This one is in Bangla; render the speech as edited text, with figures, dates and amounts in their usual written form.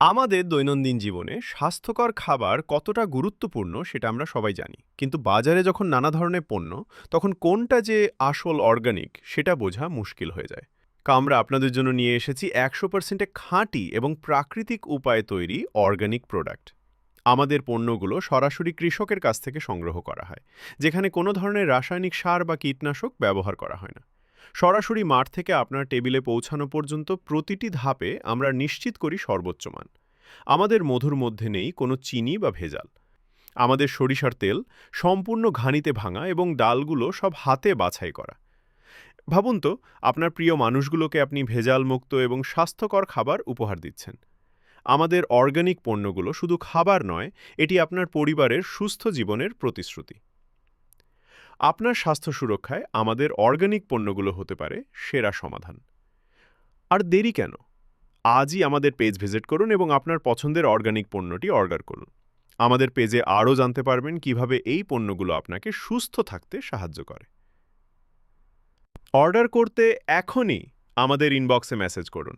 আমাদের দৈনন্দিন জীবনে স্বাস্থ্যকর খাবার কতটা গুরুত্বপূর্ণ সেটা আমরা সবাই জানি, কিন্তু বাজারে যখন নানা ধরনের পণ্য, তখন কোনটা যে আসল অর্গানিক সেটা বোঝা মুশকিল হয়ে যায়। আমরা আপনাদের জন্য নিয়ে এসেছি ১০০% খাঁটি এবং প্রাকৃতিক উপায়ে তৈরি অর্গানিক প্রোডাক্ট। আমাদের পণ্যগুলো সরাসরি কৃষকের কাছ থেকে সংগ্রহ করা হয়, যেখানে কোনো ধরনের রাসায়নিক সার বা কীটনাশক ব্যবহার করা হয় না। সরাসরি মাঠ থেকে আপনার টেবিলে পৌঁছানো পর্যন্ত প্রতিটি ধাপে আমরা নিশ্চিত করি সর্বোচ্চ মান। আমাদের মধুর মধ্যে নেই কোনো চিনি বা ভেজাল। আমাদের সরিষার তেল সম্পূর্ণ ঘানিতে ভাঙা এবং ডালগুলো সব হাতে বাছাই করা। ভাবুন তো, আপনার প্রিয় মানুষগুলোকে আপনি ভেজাল মুক্ত এবং স্বাস্থ্যকর খাবার উপহার দিচ্ছেন। আমাদের অর্গানিক পণ্যগুলো শুধু খাবার নয়, এটি আপনার পরিবারের সুস্থ জীবনের প্রতিশ্রুতি। আপনার স্বাস্থ্য সুরক্ষায় আমাদের অর্গানিক পণ্যগুলো হতে পারে সেরা সমাধান। আর দেরি কেন? আজই আমাদের পেজ ভিজিট করুন এবং আপনার পছন্দের অর্গানিক পণ্যটি অর্ডার করুন। আমাদের পেজে আরও জানতে পারবেন কিভাবে এই পণ্যগুলো আপনাকে সুস্থ থাকতে সাহায্য করে। অর্ডার করতে এখনই আমাদের ইনবক্সে মেসেজ করুন।